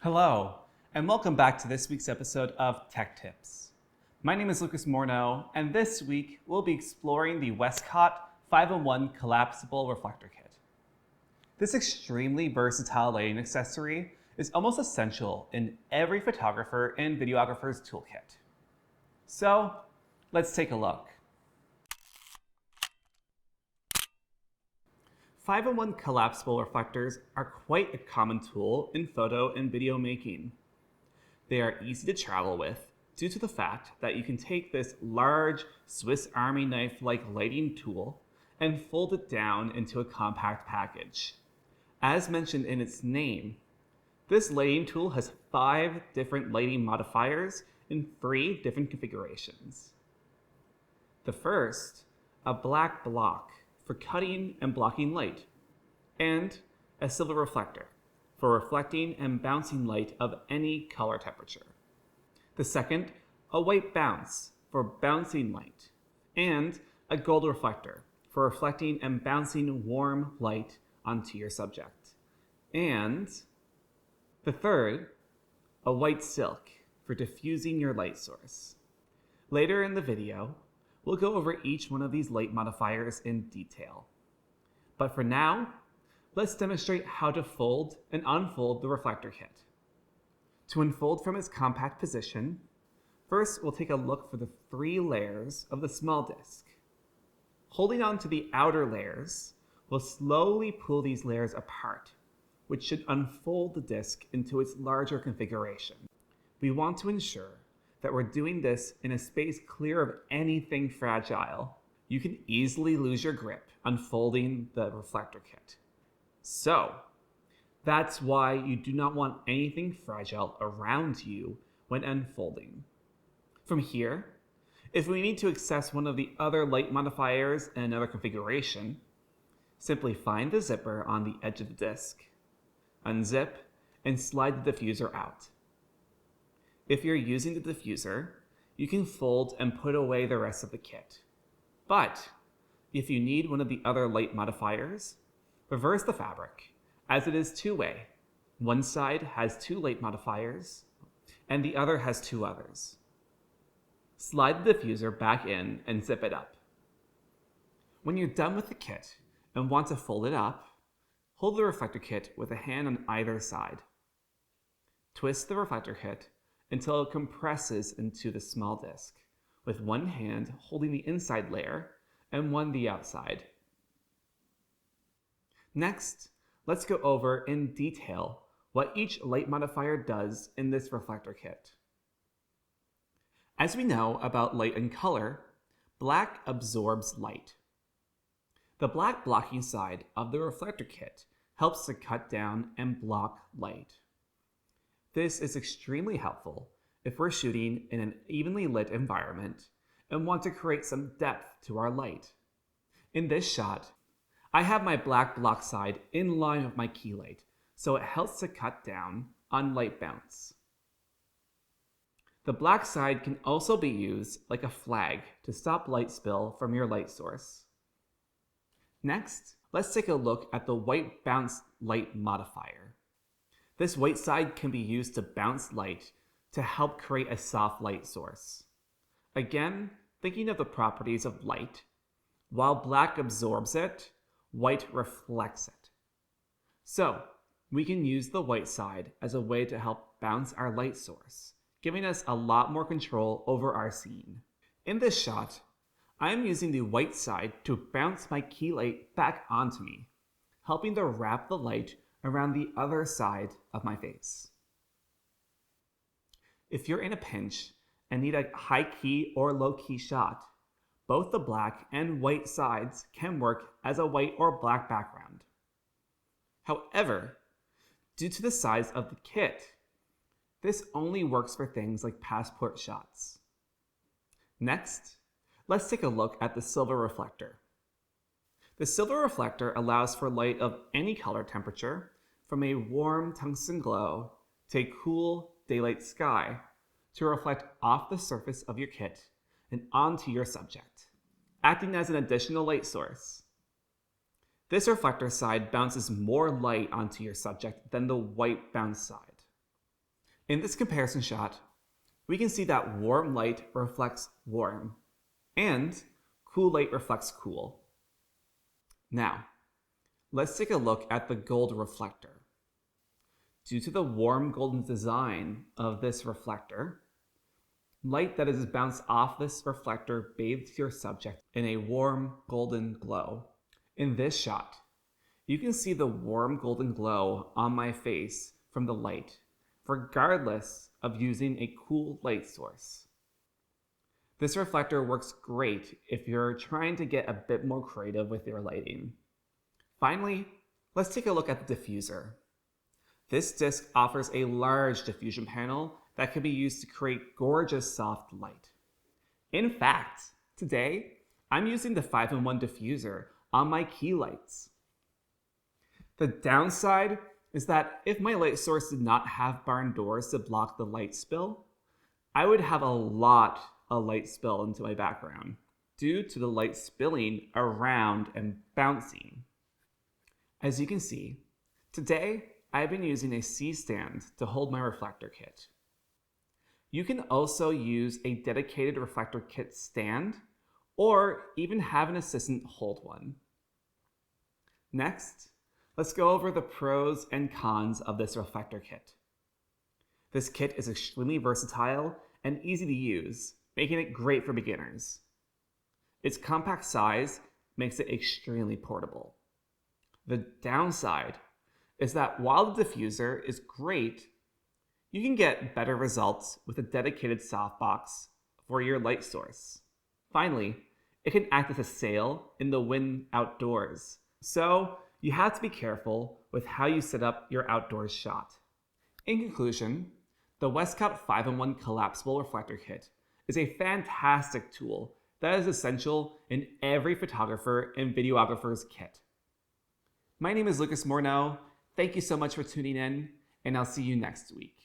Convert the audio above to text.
Hello, and welcome back to this week's episode of Tech Tips. My name is Lucas Morneau, and this week we'll be exploring the Westcott 5-in-1 Collapsible Reflector Kit. This extremely versatile lighting accessory is almost essential in every photographer and videographer's toolkit. So, let's take a look. 5-in-1 collapsible reflectors are quite a common tool in photo and video making. They are easy to travel with due to the fact that you can take this large Swiss Army knife-like lighting tool and fold it down into a compact package. As mentioned in its name, this lighting tool has 5 different lighting modifiers in 3 different configurations. The first, a black block for cutting and blocking light, and a silver reflector for reflecting and bouncing light of any color temperature. The second, a white bounce for bouncing light, and a gold reflector for reflecting and bouncing warm light onto your subject. And the third, a white silk for diffusing your light source. Later in the video, we'll go over each one of these light modifiers in detail. But for now, let's demonstrate how to fold and unfold the reflector kit. To unfold from its compact position, first we'll take a look for the 3 layers of the small disc. Holding on to the outer layers, we'll slowly pull these layers apart, which should unfold the disc into its larger configuration. We want to ensure that we're doing this in a space clear of anything fragile. You can easily lose your grip unfolding the reflector kit. So, that's why you do not want anything fragile around you when unfolding. From here, if we need to access one of the other light modifiers in another configuration, simply find the zipper on the edge of the disc, unzip, and slide the diffuser out. If you're using the diffuser, you can fold and put away the rest of the kit. But if you need one of the other light modifiers, reverse the fabric, as it is two-way. One side has 2 light modifiers, and the other has 2 others. Slide the diffuser back in and zip it up. When you're done with the kit and want to fold it up, hold the reflector kit with a hand on either side. Twist the reflector kit until it compresses into the small disc, with one hand holding the inside layer and one the outside. Next, let's go over in detail what each light modifier does in this reflector kit. As we know about light and color, black absorbs light. The black blocking side of the reflector kit helps to cut down and block light. This is extremely helpful if we're shooting in an evenly lit environment and want to create some depth to our light. In this shot, I have my black block side in line with my key light, so it helps to cut down on light bounce. The black side can also be used like a flag to stop light spill from your light source. Next, let's take a look at the white bounce light modifier. This white side can be used to bounce light to help create a soft light source. Again, thinking of the properties of light, while black absorbs it, white reflects it. So, we can use the white side as a way to help bounce our light source, giving us a lot more control over our scene. In this shot, I am using the white side to bounce my key light back onto me, helping to wrap the light around the other side of my face. If you're in a pinch and need a high key or low key shot, both the black and white sides can work as a white or black background. However, due to the size of the kit, this only works for things like passport shots. Next, let's take a look at the Silver Reflector. The Silver Reflector allows for light of any color temperature, from a warm tungsten glow to a cool daylight sky, to reflect off the surface of your kit and onto your subject, acting as an additional light source. This reflector side bounces more light onto your subject than the white bounce side. In this comparison shot, we can see that warm light reflects warm, and cool light reflects cool. Now, let's take a look at the gold reflector. Due to the warm golden design of this reflector, light that is bounced off this reflector bathes your subject in a warm golden glow. In this shot, you can see the warm golden glow on my face from the light, regardless of using a cool light source. This reflector works great if you're trying to get a bit more creative with your lighting. Finally, let's take a look at the diffuser. This disc offers a large diffusion panel that can be used to create gorgeous soft light. In fact, today, I'm using the 5-in-1 diffuser on my key lights. The downside is that if my light source did not have barn doors to block the light spill, I would have a lot of light spill into my background due to the light spilling around and bouncing. As you can see, today I've been using a C-stand to hold my reflector kit. You can also use a dedicated reflector kit stand or even have an assistant hold one. Next, let's go over the pros and cons of this reflector kit. This kit is extremely versatile and easy to use, making it great for beginners. Its compact size makes it extremely portable. The downside is that while the diffuser is great, you can get better results with a dedicated softbox for your light source. Finally, it can act as a sail in the wind outdoors, so you have to be careful with how you set up your outdoors shot. In conclusion, the Westcott 5-in-1 collapsible reflector kit is a fantastic tool that is essential in every photographer and videographer's kit. My name is Lucas Morneau. Thank you so much for tuning in, and I'll see you next week.